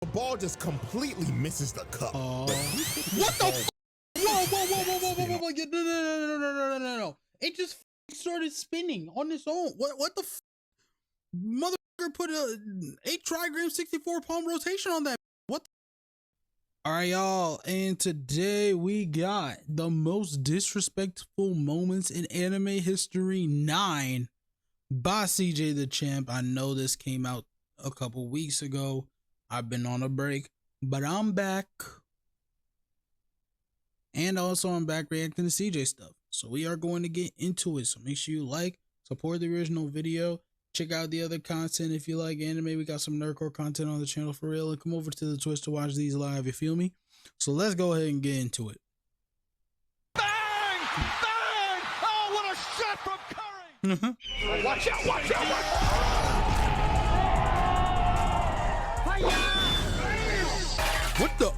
The ball just completely misses the cup. What the f? Whoa. No. It just started spinning on its own. What the f? Motherfucker put a 8 trigram 64 palm rotation on that. What? All right, y'all. And today we got the most disrespectful moments in anime history 9 by cjdachamp. I know this came out a couple weeks ago. I've been on a break, but I'm back. And also I'm back reacting to CJ stuff. So we are going to get into it. So make sure you like, support the original video. Check out the other content if you like anime. We got some nerdcore content on the channel for real. And come over to the Twitch to watch these live, you feel me? So let's go ahead and get into it. Bang! Bang! Oh, what a shot from Curry! Watch out! Watch out! Watch out! What the?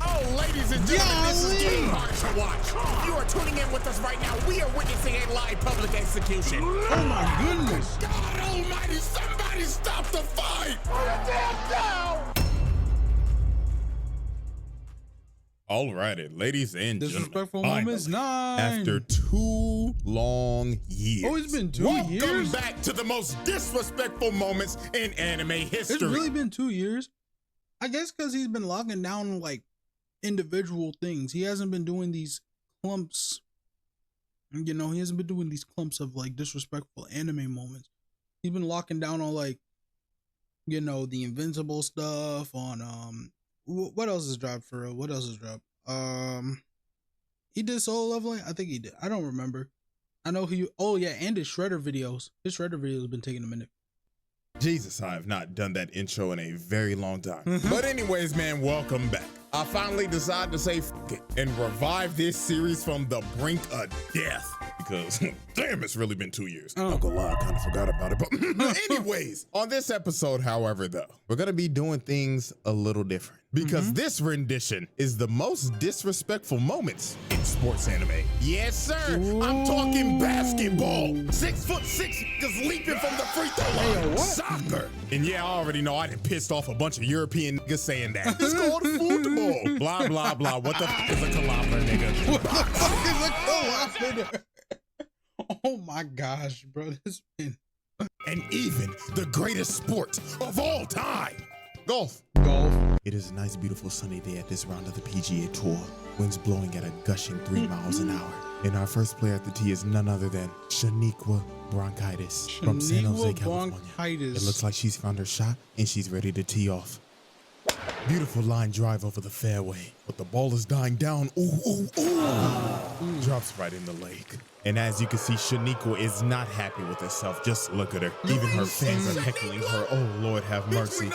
Oh, ladies and gentlemen, this is getting hard to watch. If you are tuning in with us right now, we are witnessing a live public execution. Oh my goodness. God almighty, somebody stop the fight! Put it down! Alrighty, ladies and Disrespectful gentlemen, moments 9. after 2 long years. Oh, it's been 2 years? Welcome back to the most disrespectful moments in anime history. It's really been 2 years. I guess because he's been locking down like individual things. He hasn't been doing these clumps. You know, he hasn't been doing these clumps of like disrespectful anime moments. He's been locking down on like, you know, the Invincible stuff on what else is dropped for real? What else is dropped? He did Solo Leveling? I think he did. I don't remember. I know he, oh yeah, and his Shredder videos. His Shredder videos have been taking a minute. Jesus, I have not done that intro in a very long time. But anyways, man, welcome back. I finally decided to say f it and revive this series from the brink of death. Because, damn, it's really been 2 years. I'm not gonna lie, I kind of forgot about it. But anyways, on this episode, however, though, we're gonna be doing things a little different. Because this rendition is the most disrespectful moments in sports anime. Yes, sir. Ooh. I'm talking basketball. 6'6" just leaping from the free throw line. Soccer. And yeah, I already know I done pissed off a bunch of European niggas saying that. It's called football. Blah, blah, blah. What the f is a caliper, nigga? What the fuck is a caliper? Oh my gosh, bro. This been... And even the greatest sport of all time. Golf. It is a nice, beautiful sunny day at this round of the PGA Tour. Winds blowing at a gushing 3 miles an hour. And our first player at the tee is none other than Shaniqua Bronchitis from San Jose, California. It looks like she's found her shot and she's ready to tee off. Beautiful line drive over the fairway, but the ball is dying down. Ooh. Drops right in the lake. And as you can see, Shaniqua is not happy with herself. Just look at her. Even her fans are heckling her. Oh, Lord have mercy.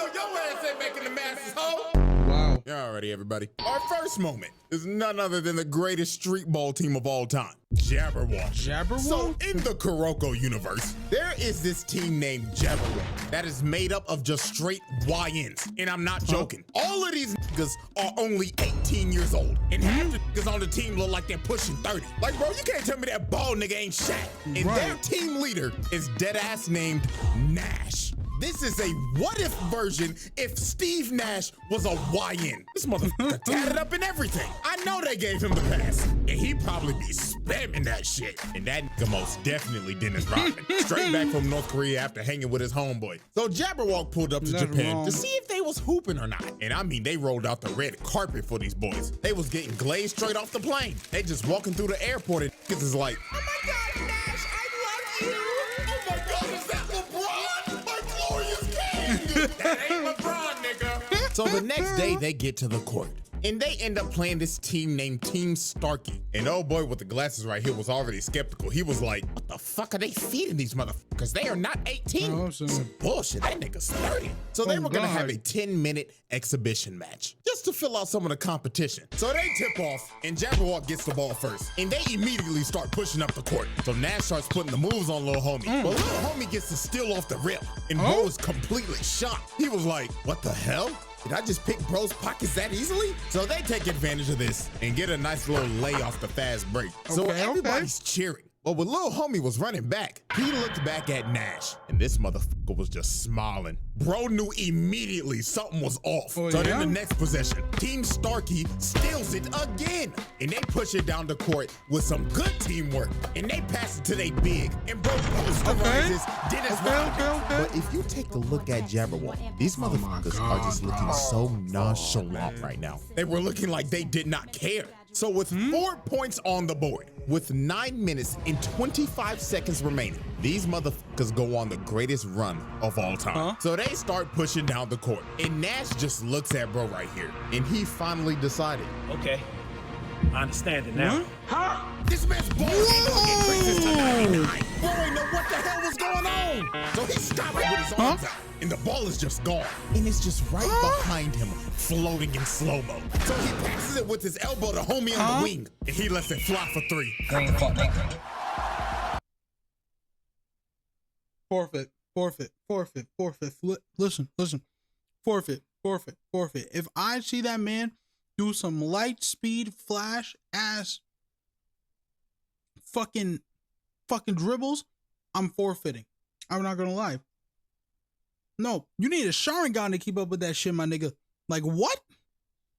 Wow. Yeah, already, everybody. Our first moment is none other than the greatest street ball team of all time, Jabberwock. Jabberwock? So in the Kuroko universe, there is this team named Jabberwock that is made up of just straight YNs. And I'm not joking. All of these niggas are only 18 years old. And half the niggas on the team look like they're pushing 30. Like, bro, you can't tell me that bald nigga ain't Shaq. And their team leader is deadass named Nash. This is a what-if version if Steve Nash was a YN. This motherfucker tatted up and everything. I know they gave him the pass. And he probably be spamming that shit. And that nigga most definitely Dennis Rodman. Straight back from North Korea after hanging with his homeboy. So Jabberwock pulled up to Japan to see if they was hooping or not. And I mean, they rolled out the red carpet for these boys. They was getting glazed straight off the plane. They just walking through the airport and niggas is like, oh my God, Nash, I love you. Oh my God, is that LeBron? My glorious king. That ain't LeBron, nigga. So the next day they get to the court. And they end up playing this team named Team Starkey. And oh boy with the glasses right here was already skeptical. He was like, what the fuck are they feeding these motherfuckers? They are not 18. Some bullshit, that nigga's 30. So they were gonna have a 10-minute exhibition match just to fill out some of the competition. So they tip off and Jabberwock gets the ball first. And they immediately start pushing up the court. So Nash starts putting the moves on little homie. But little homie gets to steal off the rip. And bro was completely shocked. He was like, what the hell? Did I just pick bro's pockets that easily? So they take advantage of this and get a nice little lay off the fast break. So everybody's cheering. But when little homie was running back, he looked back at Nash, and this motherfucker was just smiling. Bro knew immediately something was off. Oh, So yeah? then the next possession, Team Starkey steals it again, and they push it down the court with some good teamwork, and they pass it to they big, and bro posterizes Dennis Rodman. But if you take a look at Jabberwock, these motherfuckers are just looking so nonchalant right now. They were looking like they did not care. So with 4 points on the board, with 9 minutes and 25 seconds remaining, these motherfuckers go on the greatest run of all time. So they start pushing down the court, and Nash just looks at bro right here, and he finally decided. Okay, I understand it now. This man's ball increases to 99. Bro ain't know what the hell was going on. So he stopped it with his arms out, and the ball is just gone. And it's just right behind him, floating in slow-mo. So he passes it with his elbow to homie on the wing, and he lets it fly for 3. Forfeit. Listen. Forfeit. If I see that man do some light speed flash ass fucking dribbles, I'm forfeiting. I'm not gonna lie. No, you need a Sharingan to keep up with that shit, my nigga. Like what?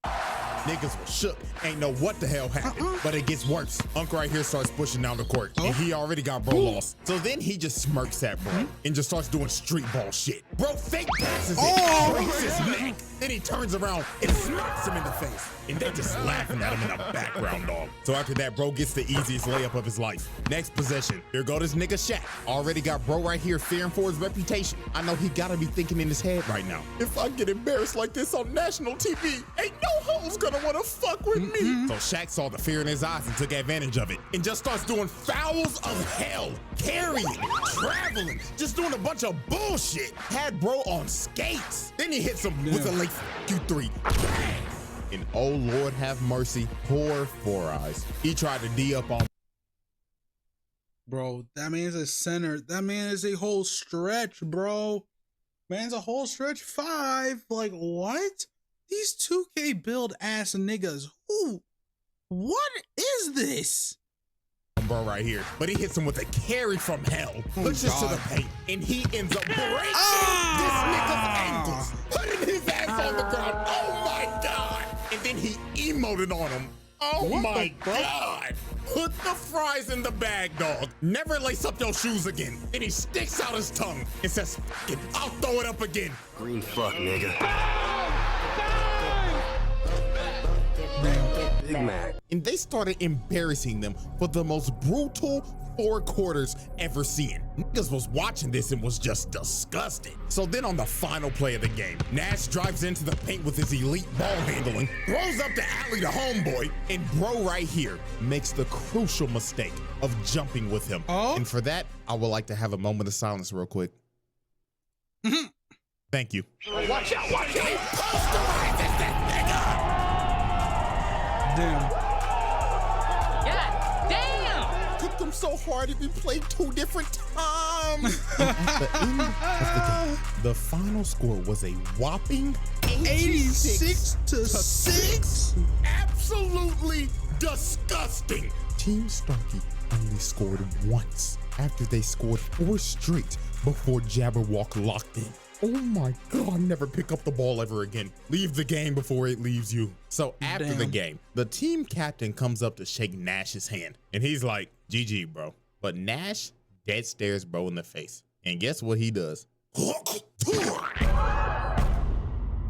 Niggas was shook, ain't know what the hell happened, but it gets worse. Unc right here starts pushing down the court, and he already got bro lost. So then he just smirks at bro and just starts doing street ball shit. Bro fake passes it, breaks his neck, then he turns around and smacks him in the face. And they just laughing at him in the background, dog. So after that, bro gets the easiest layup of his life. Next possession, here go this nigga Shaq. Already got bro right here fearing for his reputation. I know he gotta be thinking in his head right now, if I get embarrassed like this on national TV, ain't no hoes gonna wanna fuck with me. So Shaq saw the fear in his eyes and took advantage of it and just starts doing fouls of hell, carrying, traveling, just doing a bunch of bullshit. Had bro on skates. Then he hits him with a late Q3. Bang! And oh Lord have mercy, poor Four Eyes. He tried to D up on. Bro, that man's a center. That man is a whole stretch, bro. Man's a whole stretch 5. Like, what? These 2K build ass niggas. Who? What is this? Bro right here, but he hits him with a carry from hell, pushes to the paint, and he ends up breaking this nigga's ankles, putting his ass on the ground. Oh my God! And then he emoted on him. Oh my God! Put the fries in the bag, dog. Never lace up your shoes again. Then he sticks out his tongue and says, "F it, I'll throw it up again." Green fuck, nigga. Big Mac. And they started embarrassing them for the most brutal 4 quarters ever seen. Niggas was watching this and was just disgusted. So then on the final play of the game, Nash drives into the paint with his elite ball handling, throws up the alley to homeboy, and bro right here makes the crucial mistake of jumping with him. And for that, I would like to have a moment of silence real quick. Thank you. Watch out, watch out. Posterizes this nigga! Damn. God damn! Took them so hard if we played 2 different times. At the end of the game, the final score was a whopping 86 to 6. Absolutely disgusting. Team Starkey only scored once after they scored 4 straight before Jabberwock locked in. Oh my God, never pick up the ball ever again. Leave the game before it leaves you. So after the game, the team captain comes up to shake Nash's hand, and he's like, GG, bro. But Nash dead stares bro in the face. And guess what he does?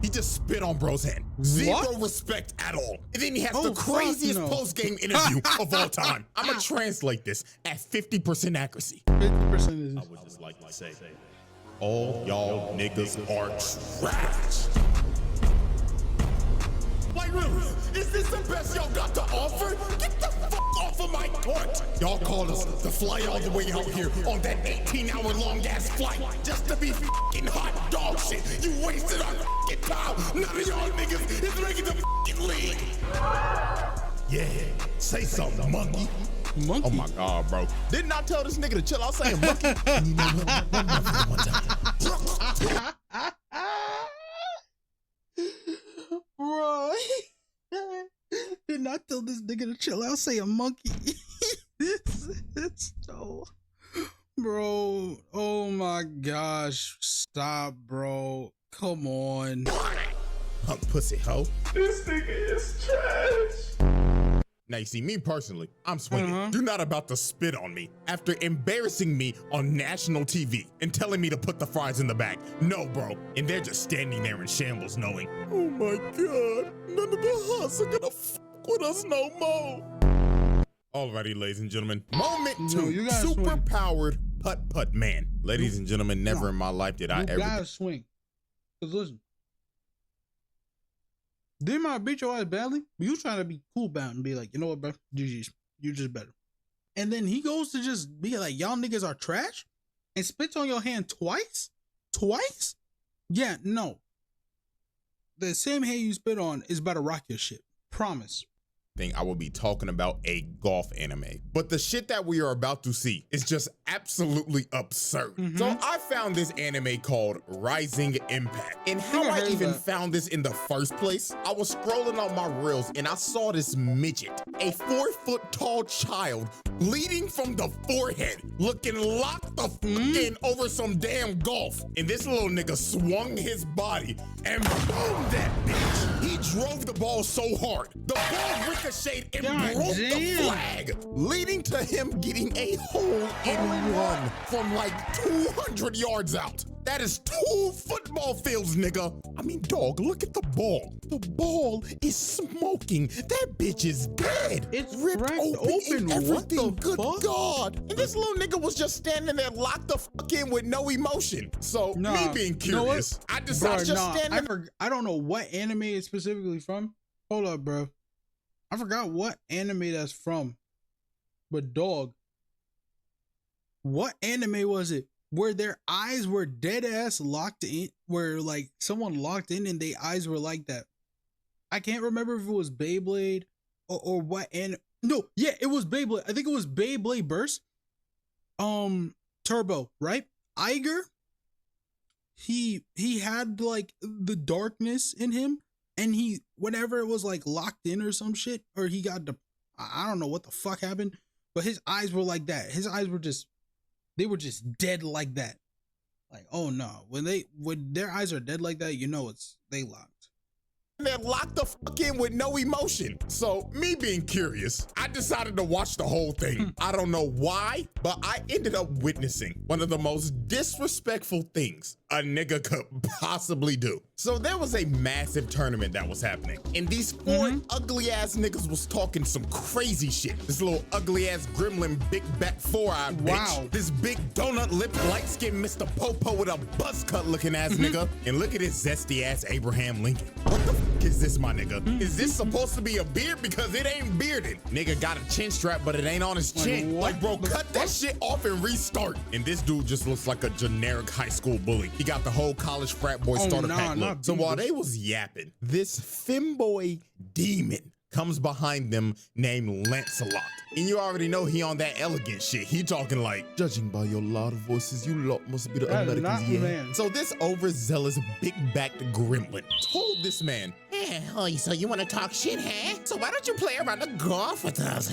He just spit on bro's hand. Zero respect at all. And then he has the craziest post-game interview of all time. I'm gonna translate this at 50% accuracy. 50% is. I would just like to say, all y'all niggas are trash. Like really, is this the best y'all got to offer? Get the fuck off of my court. Y'all called us to fly all the way out here on that 18-hour long ass flight just to be fucking hot dog shit. You wasted our fucking time. None of y'all niggas is making the fucking league. Yeah, say something, monkey. Monkey. Oh my God, bro. Didn't I tell this nigga to chill out saying monkey? And you know what? One time. Bro, did not tell this nigga to chill out, say a monkey. It's No. Bro, oh my gosh. Stop, bro. Come on. Punk pussy hoe. This nigga is trash. Now you see me personally, I'm swinging. You're not about to spit on me after embarrassing me on national TV and telling me to put the fries in the bag. No, bro. And they're just standing there in shambles knowing, oh my God, none of the huts are gonna fuck with us no more. Alrighty, ladies and gentlemen, moment two, super powered putt-putt man. Ladies and gentlemen, never in my life did I ever. You gotta swing. Cause listen, they might beat your ass badly, but you trying to be cool about it and be like, you know what, bro? GG's. You just better. And then he goes to just be like, y'all niggas are trash and spits on your hand twice? Twice? Yeah, no. The same hand you spit on is about to rock your shit. Promise. I will be talking about a golf anime, but the shit that we are about to see is just absolutely absurd. So I found this anime called Rising Impact, and how I even found this in the first place, I was scrolling on my reels and I saw this midget, a 4-foot tall child, bleeding from the forehead, looking locked the fuck in over some damn golf, and this little nigga swung his body and boom that bitch. He drove the ball so hard, the ball ricocheted and broke the flag, leading to him getting a hole-in-one from like 200 yards out. That is 2 football fields, nigga. I mean, dog, look at the ball. The ball is smoking. That bitch is dead. It's ripped open. Everything. What the fuck? God. And this little nigga was just standing there locked the fuck in with no emotion. So me being curious, I decided I don't know what anime it's specifically from. Hold up, bro. I forgot what anime that's from. But dog, what anime was it? Where their eyes were dead ass locked in, where like someone locked in and their eyes were like that. I can't remember if it was Beyblade or what. And no, yeah, it was Beyblade. I think it was Beyblade Burst. Turbo, right? Iger, he had like the darkness in him, and he, whenever it was like locked in or some shit, or he got I don't know what the fuck happened, but his eyes were like that. His eyes were just, they were just dead like that. Like, oh no, when their eyes are dead like that, you know they locked. They're locked the fuck in with no emotion. So me being curious, I decided to watch the whole thing. I don't know why, but I ended up witnessing one of the most disrespectful things a nigga could possibly do. So there was a massive tournament that was happening, and these 4 ugly ass niggas was talking some crazy shit. This little ugly ass gremlin, big back 4-eyed bitch. This big donut lip, light skinned Mr. Popo with a buzz cut looking ass nigga. And look at this zesty ass Abraham Lincoln. What the fuck is this, my nigga? Is this supposed to be a beard? Because it ain't bearded. Nigga got a chin strap, but it ain't on his chin. Like, bro, cut that shit off and restart. And this dude just looks like a generic high school bully. He got the whole college frat boy starter pack look. So while they was yapping, this femboy demon comes behind them named Lancelot. And you already know he on that elegant shit. He talking like, judging by your loud voices, you lot must be the Americans, yeah. So this overzealous, big-backed gremlin told this man, oh, so you want to talk shit, huh? So why don't you play around the golf with us?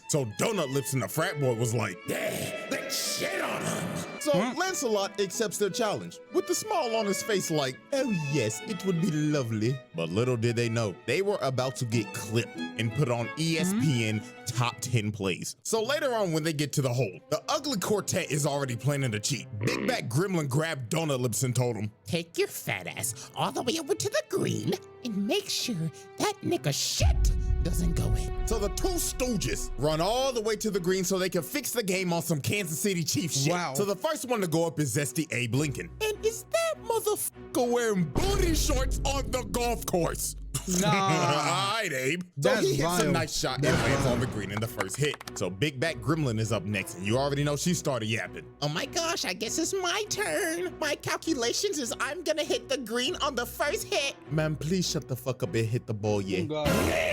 So Donut Lips and the frat boy was like, yeah, let's shit on him. So Lancelot accepts their challenge with a smile on his face like, oh yes, it would be lovely. But little did they know, they were about to get clipped and put on ESPN top 10 plays. So later on when they get to the hole, the ugly quartet is already planning to cheat. Big Back Gremlin grabbed Donut Lips and told him, take your fat ass all the way over to the green and make sure that nigga shit doesn't go in. So the 2 stooges run all the way to the green so they can fix the game on some Kansas City Chiefs shit. So the first one to go up is Zesty Abe Lincoln. And is that motherfucker wearing booty shorts on the golf course? Nah. All right, Abe. So he hits a nice shot and lands on the green in the first hit. So Big Back Gremlin is up next, and you already know she started yapping. Oh my gosh, I guess it's my turn. My calculations is I'm gonna hit the green on the first hit. Man, please shut the fuck up and hit the ball, yeah.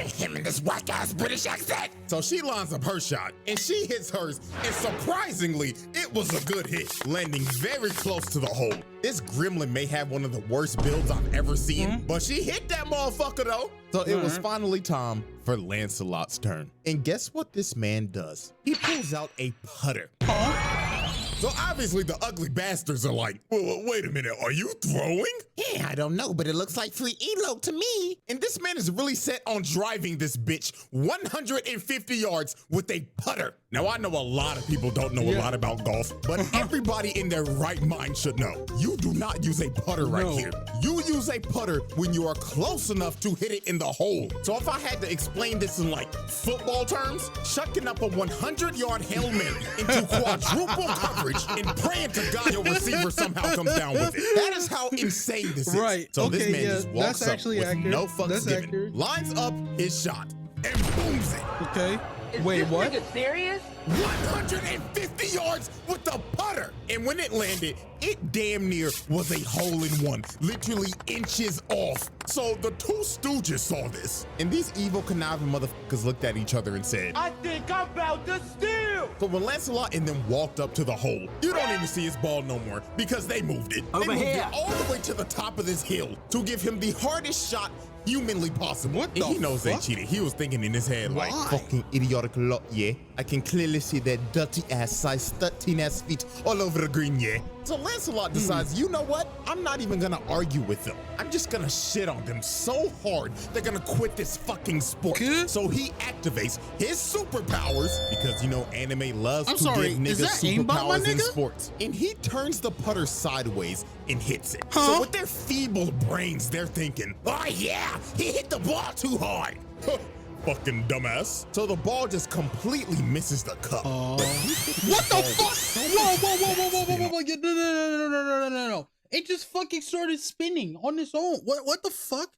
Him and this whack ass British accent. So she lines up her shot, and she hits hers, and surprisingly, it was a good hit, landing very close to the hole. This gremlin may have one of the worst builds I've ever seen, but she hit that motherfucker motherfucker though. So it was finally time for Lancelot's turn. And guess what this man does? He pulls out a putter. So obviously the ugly bastards are like, well, wait a minute, are you throwing? Yeah, I don't know, but it looks like free elo to me. And this man is really set on driving this bitch 150 yards with a putter. Now I know a lot of people don't know a lot about golf, but everybody in their right mind should know. You do not use a putter right here. You use a putter when you are close enough to hit it in the hole. So if I had to explain this in like football terms, chucking up a 100-yard Hail Mary into quadruple coverage and praying to God your receiver somehow comes down with it. That is how insane this is. Right. So this man just walks that's up actually with accurate. no fucks That's given, accurate. lines up his shot, and booms it. Okay. Is Wait, this what? nigga serious? 150 yards with the putter. And when it landed, it damn near was a hole-in-one, literally inches off. So the two stooges saw this, and these evil conniving motherfuckers looked at each other and said, I think I'm about to steal. so when Lancelot and them walked up to the hole, you don't even see his ball no more because they moved it. They moved it all the way to the top of this hill to give him the hardest shot humanly possible. What the And he knows they fuck? cheated. He was thinking in his head like, Why? fucking idiotic lot, yeah. I can clearly see their dirty ass size 13 ass feet all over the green, yeah. So Lancelot decides, you know what? I'm not even gonna argue with them. I'm just gonna shit on them so hard they're gonna quit this fucking sport. Good. So he activates his superpowers because you know anime loves I'm to sorry, give is niggas that aimbot, my superpowers in nigga? sports. And he turns the putter sideways and hits it. Huh? So with their feeble brains, they're thinking, oh yeah, he hit the ball too hard. Fucking dumbass. So the ball just completely misses the cup. What the fuck? Whoa. No. It just fucking started spinning on its own. What the fuck?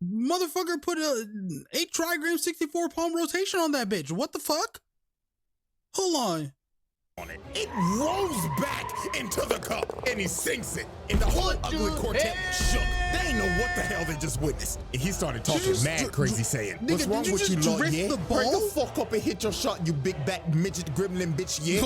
Motherfucker put a 8 trigram 64 palm rotation on that bitch. What the fuck? Hold on. It rolls back into the cup and he sinks it. And the whole ugly quartet shook. They ain't know what the hell they just witnessed. And he started talking mad crazy saying, Nigga, what's wrong did you with you, just Lord? drift Yeah? the Hurry ball? the fuck up and hit your shot, you big back midget gremlin bitch, yeah?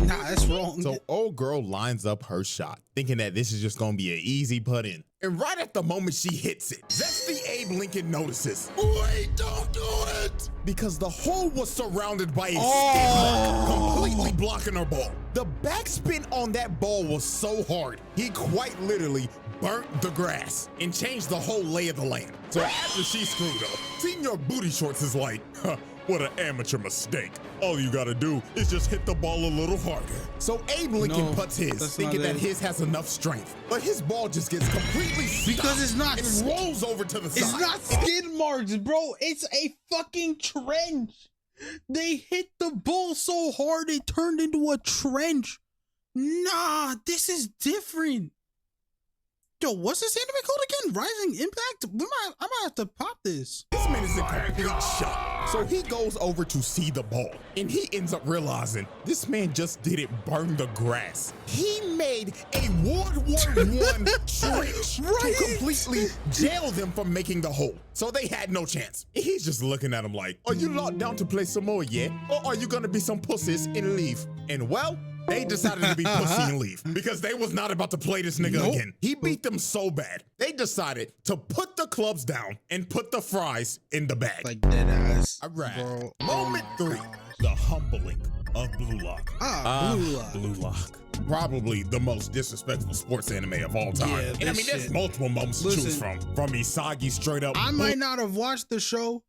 Nah, that's wrong. So old girl lines up her shot, thinking that this is just gonna be an easy put in. And right at the moment she hits it, Zesty Abe Lincoln notices, wait, don't do it! Because the hole was surrounded by a skid mark, completely blocking her ball. The backspin on that ball was so hard, he quite literally burnt the grass and changed the whole lay of the land. So after she screwed up, Senior Booty Shorts is like, huh, what an amateur mistake. All you gotta do is just hit the ball a little harder. So Abe Lincoln No, puts his, that's thinking not that it. his has enough strength. But his ball just gets completely Because stopped it's not and rolls over to the side. It's not skid marks, bro. It's a fucking trench. They hit the ball so hard it turned into a trench. Nah, this is different. Yo, what's this anime called again? Rising Impact? I'm gonna have to pop this. This man is in complete shock. So he goes over to see the ball, and he ends up realizing this man just didn't burn the grass. He made a World War I trench to completely jail them from making the hole. So they had no chance. And he's just looking at him like, are you locked down to play some more, yeah? Or are you gonna be some pussies and leave? And well, they decided to be pussy and leave because they was not about to play this nigga again. He beat them so bad, they decided to put the clubs down and put the fries in the bag. Like dead ass. All right. Bro. Moment 3, the humbling of Blue Lock. Blue Lock. Blue Lock. Probably the most disrespectful sports anime of all time. Yeah, And I this mean, there's shit. multiple moments to choose Listen, from Isagi straight up. I might not have watched the show,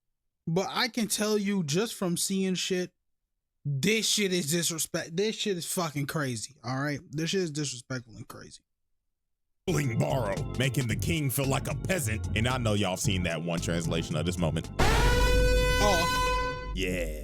but I can tell you just from seeing shit, this shit is disrespect. This shit is fucking crazy. All right, this shit is disrespectful and crazy. Bullying Borrow, making the king feel like a peasant. And I know y'all seen that one translation of this moment. Oh, Yeah.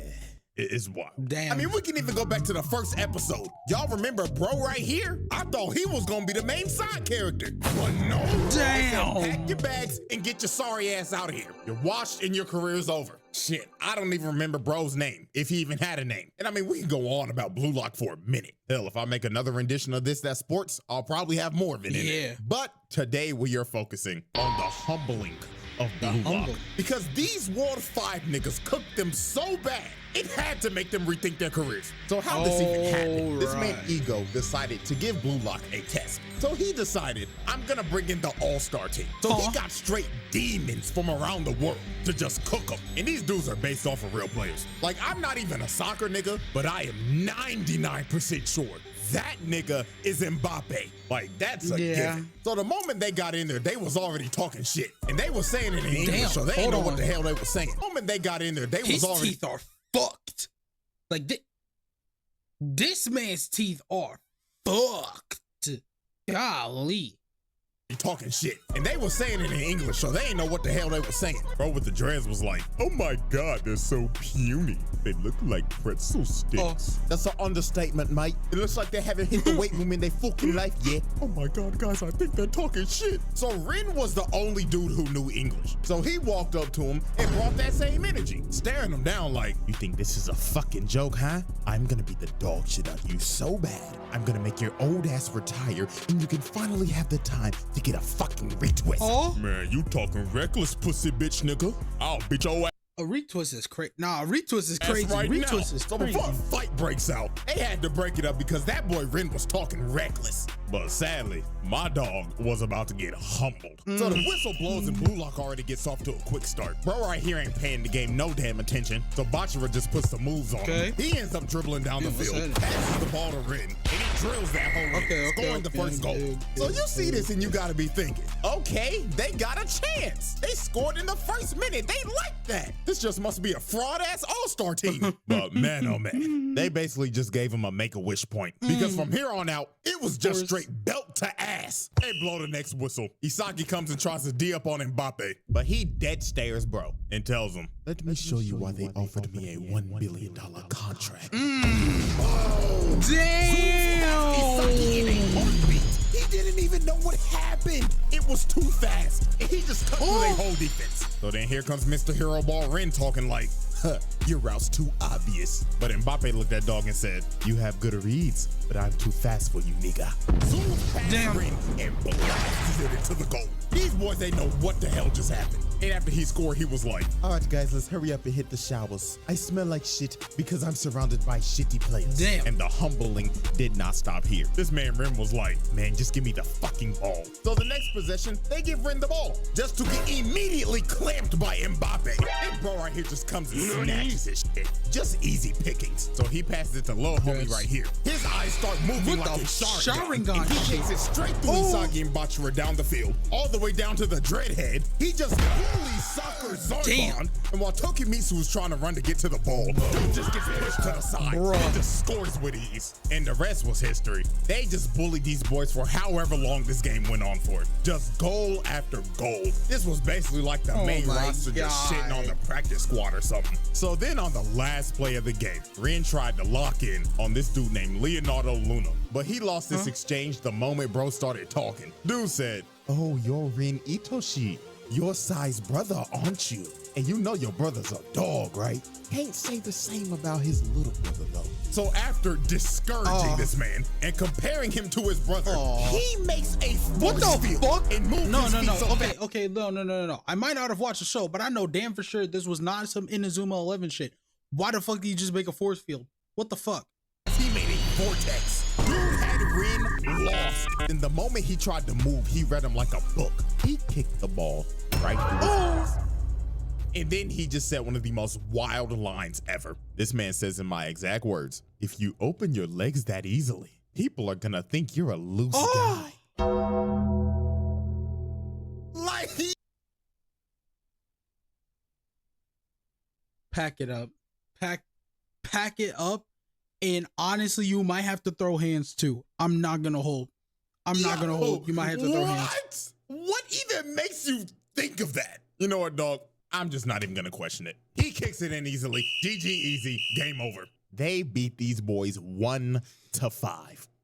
It's wild. damn. I mean, we can even go back to the first episode. Y'all remember bro right here? I thought he was gonna be the main side character. But no. Damn. They said, pack your bags and get your sorry ass out of here. You're washed and your career's over. Shit, I don't even remember bro's name, if he even had a name. And I mean, we can go on about Blue Lock for a minute. Hell, if I make another rendition of This That Sports, I'll probably have more of it in Yeah. it. But today we are focusing on the humbling of Blue Lock. humble. Because these World 5 niggas cooked them so bad, it had to make them rethink their careers. So how this even happened? This man Ego decided to give Blue Lock a test. So he decided, I'm gonna bring in the all-star team. So he got straight demons from around the world to just cook them. And these dudes are based off of real players. Like, I'm not even a soccer nigga, but I am 99% sure that nigga is Mbappe. Like, that's a given. So the moment they got in there, they was already talking shit. And they was saying it in English, so they didn't know what the hell they was saying. The moment they got in there, they was already... His teeth are fucked. Like, this man's teeth are fucked. Golly. talking shit. And they were saying it in English, so they didn't know what the hell they were saying. Bro with the dreads was like, oh my God, they're so puny. They look like pretzel sticks. That's an understatement, mate. It looks like they haven't hit the weight room in their fucking life yet. Oh my God, guys, I think they're talking shit. So Rin was the only dude who knew English. So he walked up to him and brought that same energy, staring him down like, you think this is a fucking joke, huh? I'm gonna beat the dog shit out of you so bad. I'm gonna make your old ass retire and you can finally have the time to get a fucking retwist. Oh? Man, you talking reckless, pussy bitch nigga. I'll beat your ass. A retwist is crazy. Nah, a retwist is crazy. Right retwist now. is so crazy. before a fight breaks out, they had to break it up because that boy Rin was talking reckless. But sadly, my dog was about to get humbled. So the whistle blows and Blue Lock already gets off to a quick start. Bro right here ain't paying the game no damn attention. So Bachira just puts some moves on him. He ends up dribbling down the field, passes the ball to Rin, and he drills that whole Rin, scoring the first goal. So you see this and you gotta be thinking, okay, they got a chance. They scored in the first minute. They like that. This just must be a fraud-ass all-star team. But man, oh man, they basically just gave him a make-a-wish point. Because from here on out, it was just straight belt to ass. They blow the next whistle. Isagi comes and tries to D up on Mbappe, but he dead stares bro and tells him, let me show you why they offered me a $1 billion contract. Oh, damn! Isagi in a heartbeat. He didn't even know what happened. It was too fast. And he just cut through their whole defense. So then here comes Mr. Hero Ball Rin talking like, your route's too obvious. But Mbappe looked at dog and said, you have good reads, but I'm too fast for you, nigga. Zooms past Rin and blasts it into the goal. These boys, they know what the hell just happened. And after he scored, he was like, all right, guys, let's hurry up and hit the showers. I smell like shit because I'm surrounded by shitty players. Damn. And the humbling did not stop here. This man Rin was like, man, just give me the fucking ball. So the next possession, they give Rin the ball just to get immediately clamped by Mbappe. And bro right here just comes and snatches his shit. Just easy pickings. So he passes it to little homie right here. His eyes start moving like a Sharingan. And he takes it straight through Isagi and Bachira down the field, all the way down to the dreadhead. He just fully soccer Zarbon. And while Tokimitsu was trying to run to get to the ball, dude just gets pushed to the side and just scores with ease. And the rest was history. They just bullied these boys for however long this game went on for. Just goal after goal. This was basically like the main roster just shitting on the practice squad or something. So then on the last play of the game, Rin tried to lock in on this dude named Leonardo Luna. But he lost this exchange the moment bro started talking. Dude said, oh, you're Rin Itoshi. Your size brother, aren't you? And you know your brother's a dog, right? Can't say the same about his little brother, though. So after discouraging this man and comparing him to his brother, he makes a force field and moves his feet Okay, no. I might not have watched the show, but I know damn for sure this was not some Inazuma 11 shit. Why the fuck did you just make a force field? What the fuck? He made a vortex. Dude had Rin lost. And the moment he tried to move, he read him like a book. He kicked the ball right through his eyes. And then he just said one of the most wild lines ever. This man says in my exact words, if you open your legs that easily, people are gonna think you're a loose guy. Like he pack it up. Pack it up. And honestly, you might have to throw hands too. I'm not gonna hold. I'm not gonna hold. You might have to throw hands. What even makes you think of that? You know what, dog? I'm just not even gonna question it. He kicks it in easily. GG easy. Game over. They beat these boys 1-5.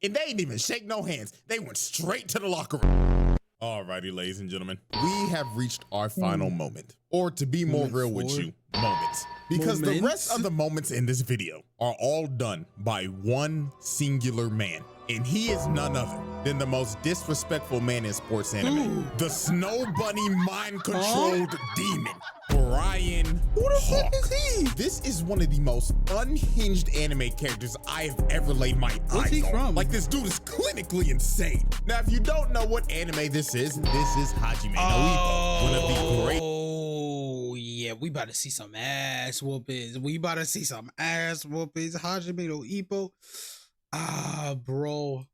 And they didn't even shake no hands. They went straight to the locker room. Alrighty, ladies and gentlemen. We have reached our final moment. Or to be more real with you, moments. Because the rest of the moments in this video are all done by one singular man. And he is none other than the most disrespectful man in sports anime. The Snow Bunny mind-controlled demon, Brian Who the fuck Hawk. is he? This is one of the most unhinged anime characters I have ever laid my What's eyes he on. from? Like, this dude is clinically insane. Now, if you don't know what anime this is Hajime no Ippo, one of the great. Oh, yeah, we about to see some ass whoopings. Hajime no Ippo. Ah, bro.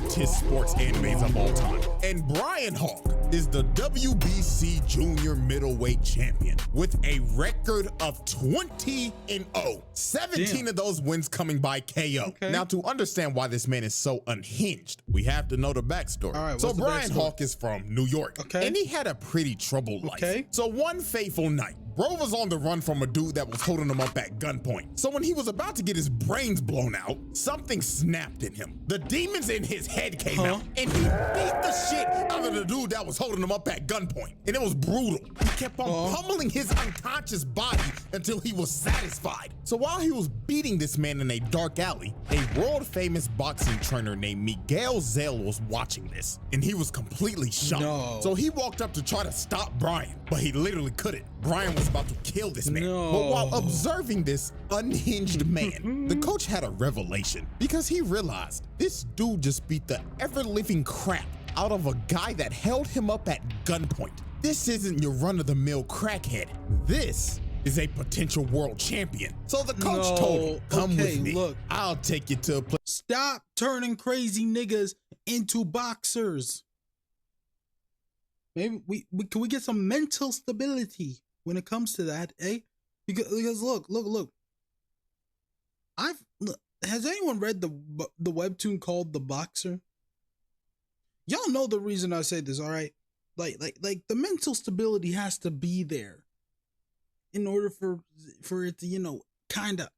Sports animes of all time. And Brian Hawk is the WBC junior middleweight champion with a record of 20-0. 17 of those wins coming by KO. Okay. Now, to understand why this man is so unhinged, we have to know the backstory. All right, so what's the Brian backstory? Hawk is from New York. Okay. And he had a pretty troubled life. Okay. So one fateful night, bro was on the run from a dude that was holding him up at gunpoint. So when he was about to get his brains blown out, something snapped in him. The demons in his head came out, and he beat the shit out of the dude that was holding him up at gunpoint. And it was brutal. He kept on pummeling his unconscious body until he was satisfied. So while he was beating this man in a dark alley, a world-famous boxing trainer named Miguel Zell was watching this, and he was completely shocked. No. So he walked up to try to stop Brian, but he literally couldn't. Brian was about to kill this man. No. But while observing this unhinged man, the coach had a revelation because he realized this dude just beat the ever-living crap out of a guy that held him up at gunpoint. This isn't your run-of-the-mill crackhead. This is a potential world champion. So the coach told him, come with me. Look. I'll take you to a place. Stop turning crazy niggas into boxers. Maybe can we get some mental stability when it comes to that, eh? Because look. Has anyone read the webtoon called The Boxer? Y'all know the reason I say this, all right? Like the mental stability has to be there in order for it to, kind of,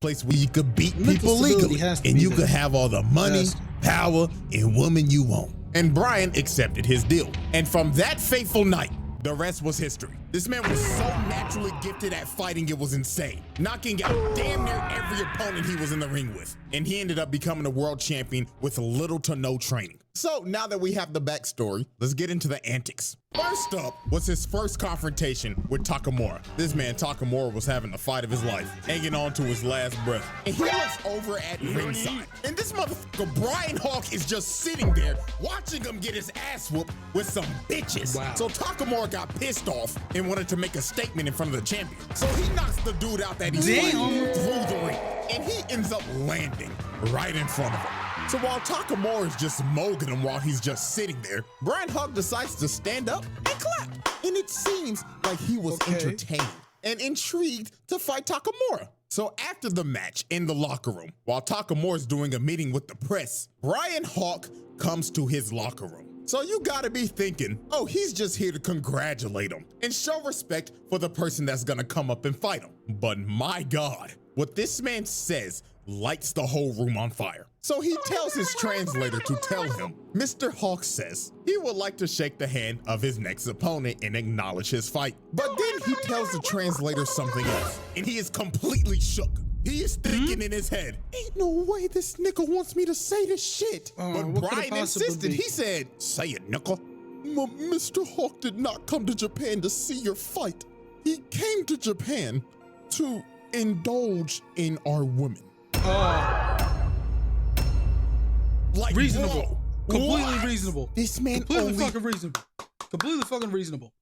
place where you could beat Mental people stability legally has to and be you there. could have all the money, Yes. power, and woman you want. And Brian accepted his deal. And from that fateful night, the rest was history. This man was so naturally gifted at fighting, it was insane, knocking out damn near every opponent he was in the ring with. And he ended up becoming a world champion with little to no training. So now that we have the backstory, let's get into the antics. First up was his first confrontation with Takamura. This man, Takamura, was having the fight of his life, hanging on to his last breath. And he looks over at ringside. And this motherfucker, Brian Hawk, is just sitting there watching him get his ass whooped with some bitches. Wow. So Takamura got pissed off and wanted to make a statement in front of the champion. So he knocks the dude out that he's fighting through the ring. And he ends up landing right in front of him. So while Takamura is just mogging him while he's just sitting there, Brian Hawk decides to stand up and clap. And it seems like he was entertained and intrigued to fight Takamura. So after the match in the locker room, while Takamura is doing a meeting with the press, Brian Hawk comes to his locker room. So you gotta be thinking, oh, he's just here to congratulate him and show respect for the person that's gonna come up and fight him. But my God, what this man says lights the whole room on fire. So he tells his translator to tell him, Mr. Hawk says he would like to shake the hand of his next opponent and acknowledge his fight. But then he tells the translator something else, and he is completely shook. He is thinking in his head, ain't no way this nigga wants me to say this shit. But what could it Brian possibly insisted. be? He said, say it, nigga. Mr. Hawk did not come to Japan to see your fight. He came to Japan to indulge in our women. Like, Reasonable. bro, Completely what? reasonable. This man Completely only fucking reasonable. Completely fucking reasonable.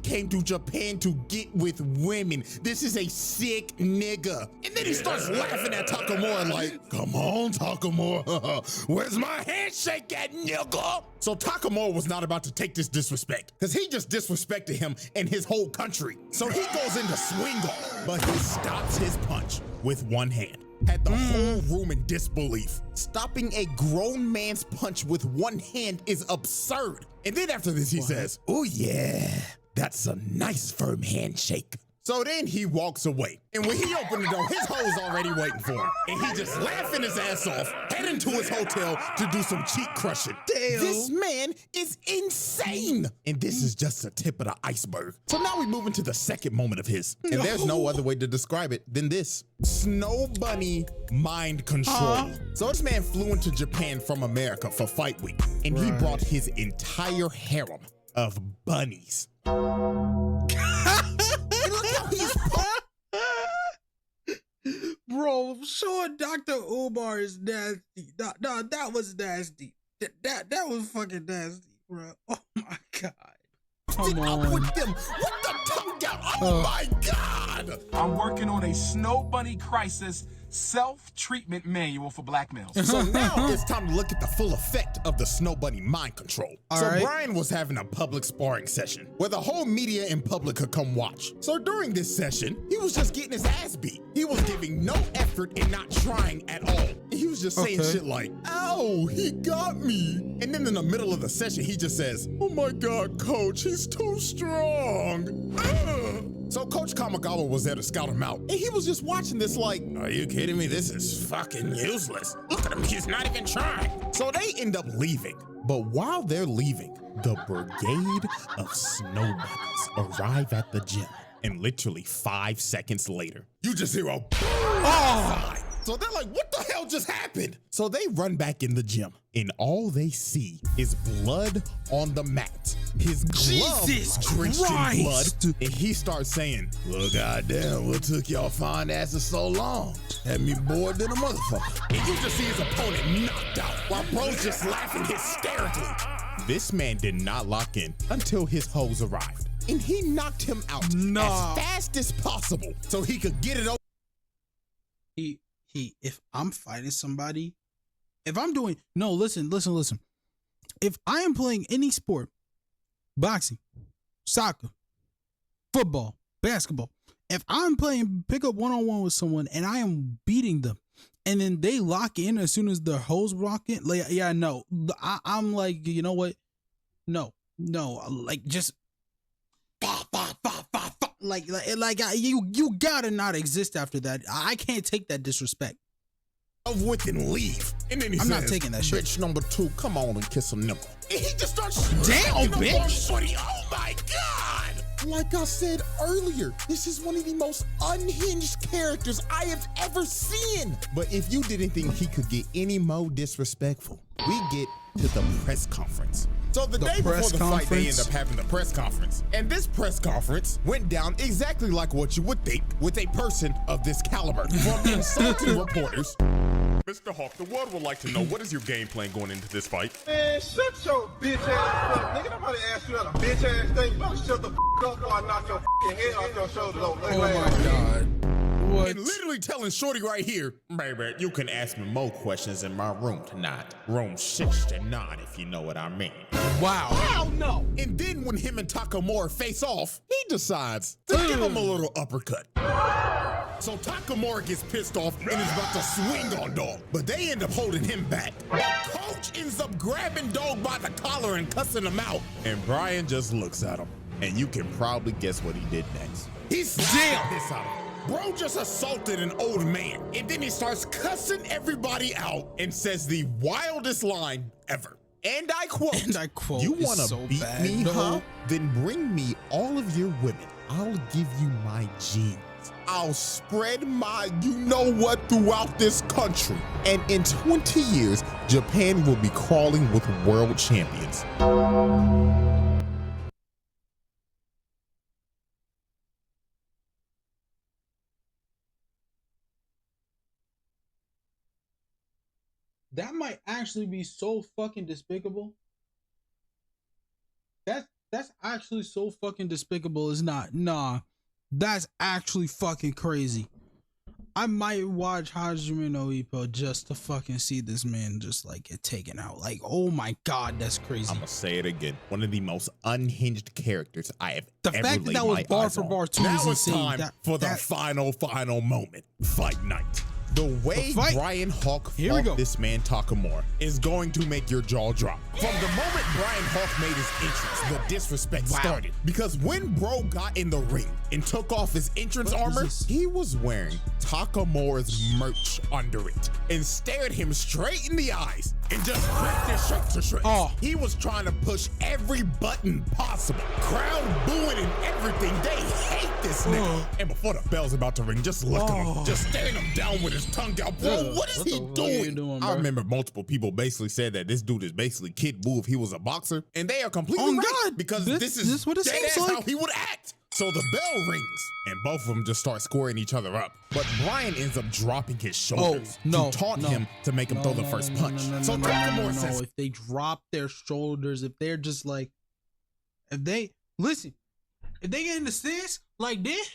came to Japan to get with women. This is a sick nigga. And then he starts laughing at Takamura like, come on, Takamura. Where's my handshake at, nigga? So Takamura was not about to take this disrespect because he just disrespected him and his whole country. So he goes into swing off, but he stops his punch with one hand. Had the whole room in disbelief. Stopping a grown man's punch with one hand is absurd. And then after this, he says, oh yeah, that's a nice firm handshake. So then he walks away. And when he opened the door, his hoe's already waiting for him. And he just laughing his ass off, heading to his hotel to do some cheek crushing. Damn. This man is insane. And this is just the tip of the iceberg. So now we move into the second moment of his. And there's no other way to describe it than this. Snow bunny mind control. So this man flew into Japan from America for fight week. And he brought his entire harem of bunnies. Bro, showing Dr. Umar is nasty. No, that was nasty. That was fucking nasty, bro. Oh my God. Come on. With them, with the tongue out. Oh my God. I'm working on a snow bunny crisis self-treatment manual for black males. So now it's time to look at the full effect of the snow bunny mind control. Brian was having a public sparring session where the whole media and public could come watch. So during this session, he was just getting his ass beat. He was giving no effort and not trying at all. And he was just saying shit like, ow, he got me. And then in the middle of the session, he just says, oh my God, coach, he's too strong. So Coach Kamagawa was there to scout him out, and he was just watching this like, are you kidding me? This is fucking useless. Look at him, he's not even trying. So they end up leaving, but while they're leaving, the brigade of snow bunnies arrive at the gym, and literally 5 seconds later, you just hear a boom. So they're like, what the hell just happened? So they run back in the gym, and all they see is blood on the mat. His glove drenched in blood, and he starts saying, well, goddamn, what took y'all fine asses so long? Had me bored than a motherfucker. And you just see his opponent knocked out, while bro's just laughing hysterically. This man did not lock in until his hoes arrived, and he knocked him out as fast as possible so he could get it over. If I'm fighting somebody, if I'm doing, no, listen. If I am playing any sport, boxing, soccer, football, basketball, if I'm playing pickup one-on-one with someone and I am beating them and then they lock in as soon as their hoes lock in, like, yeah, no, I'm like, you know what? No, like just you gotta not exist after that. I can't take that disrespect. With and leave. And then he says, not taking that shit. Bitch number 2, come on and kiss a nipple. And he just starts damn, bitch. Oh my God. Like I said earlier, this is one of the most unhinged characters I have ever seen. But if you didn't think he could get any more disrespectful, we get to the press conference. So the day before the fight, they end up having the press conference. And this press conference went down exactly like what you would think with a person of this caliber. From insulting reporters. Mr. Hawk, the world would like to know, what is your game plan going into this fight? Man, shut your bitch ass up, nigga. Nobody asked you that a bitch ass thing. You better shut the up before I knock your head off your shoulders. Oh my God. What? And literally telling Shorty right here, baby, you can ask me more questions in my room tonight. Room 69, if you know what I mean. Wow. Hell no. And then when him and Takamura face off, he decides to give him a little uppercut. So Takamura gets pissed off and is about to swing on Dog, but they end up holding him back. Coach ends up grabbing Dog by the collar and cussing him out. And Brian just looks at him, and you can probably guess what he did next. He slapped this out of him. Bro just assaulted an old man, and then he starts cussing everybody out and says the wildest line ever. And I quote, you wanna so beat bad, me, though. huh? Then bring me all of your women. I'll give you my genes. I'll spread my you-know-what throughout this country. And in 20 years, Japan will be crawling with world champions. That might actually be so fucking despicable. That's actually so fucking despicable. It's not. Nah. That's actually fucking crazy. I might watch Hajime no Ippo just to fucking see this man just like get taken out. Like, oh my God, that's crazy. I'm gonna say it again. One of the most unhinged characters I have the ever fact laid that was my bar eyes for on. bar too Now is it's insane. time for the final moment. Fight night. The way Brian Hawk fought this man Takamura is going to make your jaw drop. From the moment Brian Hawk made his entrance, the disrespect started. Because when bro got in the ring and took off his entrance armor, he was wearing Takamura's merch under it and stared him straight in the eyes and just ripped his shirt to shreds. He was trying to push every button possible. Crowd booing and everything. They hate this nigga. And before the bell's about to ring, just look at him. Just staring him down with his tongue out. Bro, what is he doing? I remember multiple people basically said that this dude is basically Kid Buu if he was a boxer. And they are completely right. Because this is what it seems like. How he would act. So the bell rings, and both of them just start squaring each other up. But Brian ends up dropping his shoulders to taunt him to make him throw the first punch. So Takamura says, if they drop their shoulders, if they're just like, if they get in the stance like this,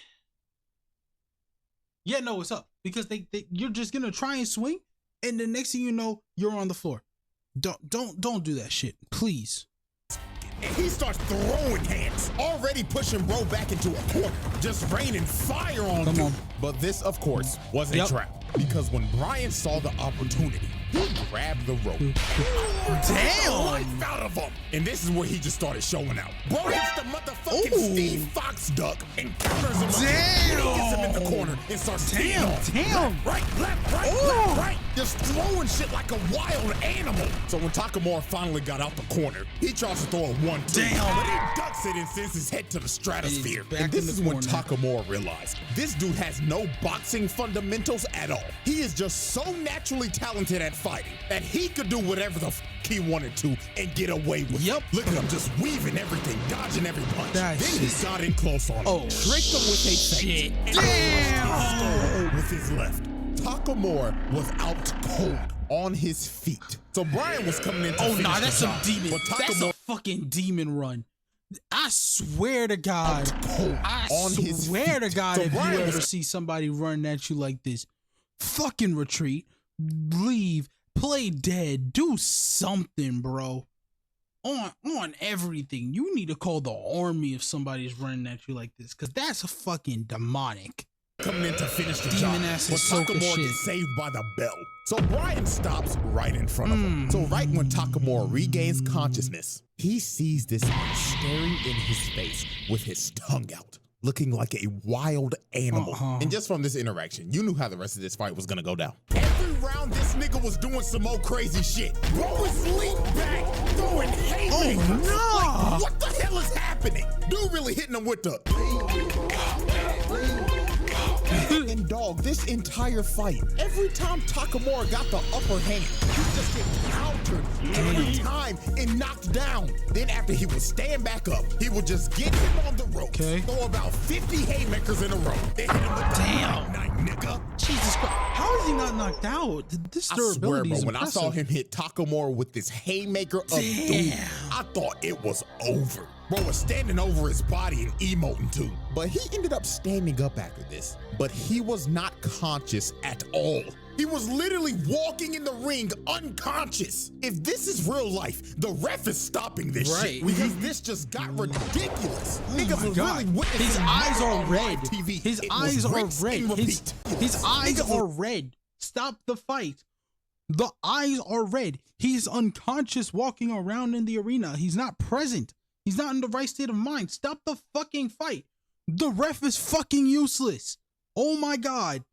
yeah, no, it's up. Because you're just gonna try and swing, and the next thing you know, you're on the floor. Don't do that shit, please. And he starts throwing hands, already pushing bro back into a corner, just raining fire on him. But this, of course, was a trap, because when Brian saw the opportunity, he grabbed the rope. Damn! Life out of him. And this is where he just started showing out. Bro hits the motherfucking Steve Fox duck and counters him. Damn! He gets him in the corner and starts teeing off. Right, left, right. Just throwing shit like a wild animal. So when Takamura finally got out the corner, he tries to throw a 1-2. Damn! But he ducks it and sends his head to the stratosphere. And this is when Takamura realized this dude has no boxing fundamentals at all. He is just so naturally talented at fighting that he could do whatever the he wanted to and get away with it. Look at him just weaving everything, dodging every punch. Then he got in close on him, tricked him with a fake, and damn! With his left. Takamura was out cold on his feet. So Brian was coming in to finish that's the some job, demon. but That's a fucking demon run. I swear to God. I swear to God, if you ever see somebody run at you like this, fucking retreat, leave, play dead, do something, bro. On everything. You need to call the army if somebody's running at you like this, because that's a fucking demonic. Coming in to finish the job, but Takamura gets saved by the bell. So Brian stops right in front of him. So right when Takamura regains consciousness, he sees this man staring in his face with his tongue out, looking like a wild animal. And just from this interaction, you knew how the rest of this fight was gonna go down. Every round, this nigga was doing some more crazy shit. Bro was leaning back, throwing haymakers. Like, what the hell is happening? Dude really hitting him with the... And dog, this entire fight, every time Takamura got the upper hand, he just get countered every time and knocked down. Then after he would stand back up, he would just get him on the ropes, throw about 50 haymakers in a row. Then hit him with the night, nigga. Jesus Christ, how is he not knocked out? This durability is when I saw him hit Takamura with this haymaker of doom, I thought it was over. Bro was standing over his body and emoting too. But he ended up standing up after this. But he was not conscious at all. He was literally walking in the ring unconscious. If this is real life, the ref is stopping this shit. Because this just got ridiculous. Niggas was really witnessing. His eyes are red. TV. His eyes are red. His eyes are red. Stop the fight. The eyes are red. He's unconscious walking around in the arena. He's not present. He's not in the right state of mind. Stop the fucking fight. The ref is fucking useless. Oh my God.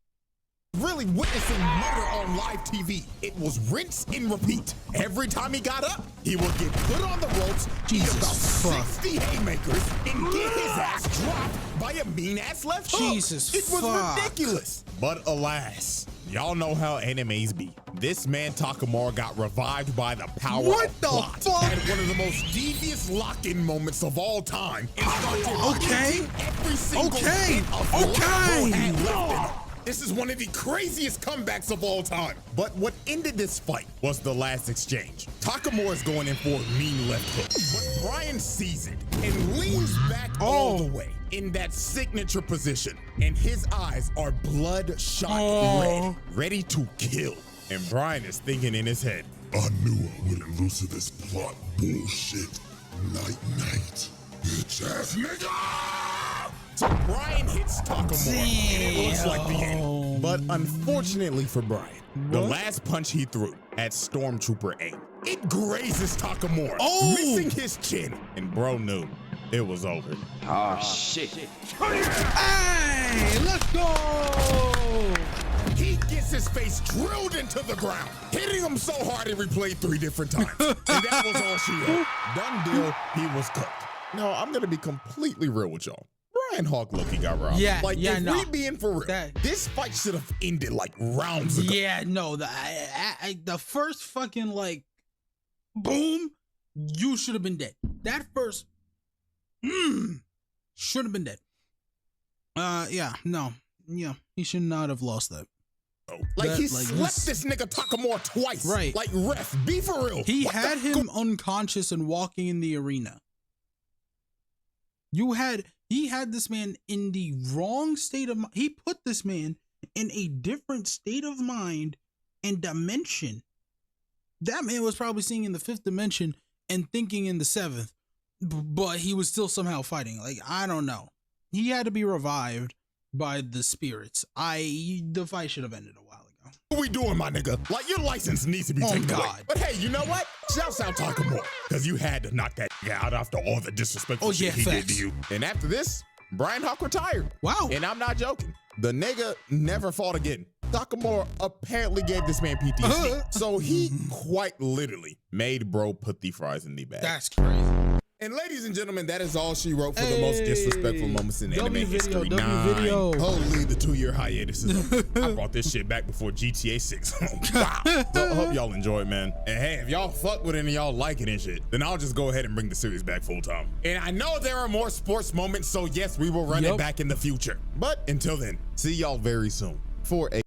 Really witnessing murder on live TV. It was rinse and repeat. Every time he got up, he would get put on the ropes, Jesus about 60 haymakers, and get his ass dropped by a mean-ass left hook. Jesus It was ridiculous. But alas, y'all know how animes be. This man Takamura got revived by the power of plot. At one of the most devious lock-in moments of all time. Every single bit of life had left in him. This is one of the craziest comebacks of all time. But what ended this fight was the last exchange. Takamura's going in for a mean left hook, but Brian sees it and leans back all the way in that signature position. And his eyes are bloodshot red, ready to kill. And Brian is thinking in his head, I knew I wouldn't lose to this plot bullshit. Night, bitch ass nigga! So Brian hits Takamura, and it looks like the end. But unfortunately for Brian, the last punch he threw had Stormtrooper aim. It grazes Takamura, missing his chin, and bro knew it was over. Oh, shit. Hey, let's go! He gets his face drilled into the ground, hitting him so hard he replayed 3 different times. And that was all she wrote. Done deal, he was cooked. No, I'm gonna be completely real with y'all. Brian Hawk Loki got robbed. Yeah, like, yeah, if no. we being for real, this fight should have ended like rounds ago. Yeah, no, the first fucking like boom, you should have been dead. That first should have been dead. Yeah, no, yeah, he should not have lost that. Like, that, he like, slept this nigga Takamura twice. Right. Like, ref, be for real. He What had the him unconscious and walking in the arena. He had this man in the wrong state of mind. He put this man in a different state of mind and dimension. That man was probably seeing in the 5th dimension and thinking in the 7th, but he was still somehow fighting. Like, I don't know. He had to be revived by the spirits. The fight should have ended a while ago. What we doing, my nigga? Like, your license needs to be taken away. But hey, you know what? Shouts out Takamura, because you had to knock that nigga out after all the disrespectful shit he did to you. And after this, Brian Hawk retired. Wow. And I'm not joking. The nigga never fought again. Takamura apparently gave this man PTSD. So he quite literally made bro put the fries in the bag. That's crazy. And ladies and gentlemen, that is all she wrote for the most disrespectful moments in anime history. Video. Holy, the 2-year hiatus is over. I brought this shit back before GTA 6. Wow. So I hope y'all enjoy it, man. And hey, if y'all fuck with it and y'all like it and shit, then I'll just go ahead and bring the series back full time. And I know there are more sports moments, so yes, we will run it back in the future. But until then, see y'all very soon for a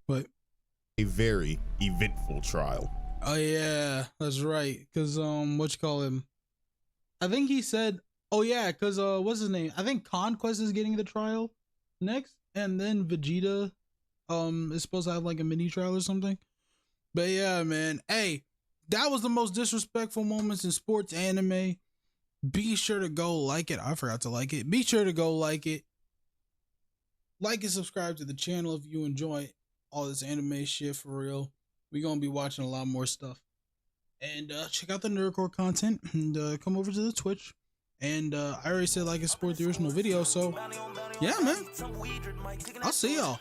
very eventful trial. Oh yeah, that's right. Cause I think he said, oh yeah, cause what's his name? I think Conquest is getting the trial next, and then Vegeta is supposed to have like a mini trial or something. But yeah, man, hey, that was the most disrespectful moments in sports anime. Be sure to go like it. I forgot to like it. Be sure to go like it. Like and subscribe to the channel if you enjoy all this anime shit for real. We're gonna be watching a lot more stuff. And check out the nerdcore content and come over to the Twitch. And I already said like and support the original video, so yeah, man. I'll see y'all.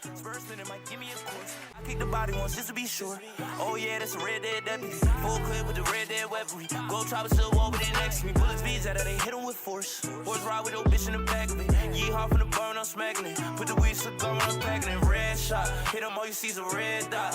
Kick the body once just to be sure. Oh yeah, that's a red dead deputy. Full clip with the red dead weaponry. Go chopper still walk with it next to me. Bullets beats out of they hit him with force. Horse ride with no bitch in the back of it. Yeehaw from the burn, I'm smacking it. Put the weed cigar on, I'm packing it. Red shot. Hit him all you see is a red dot.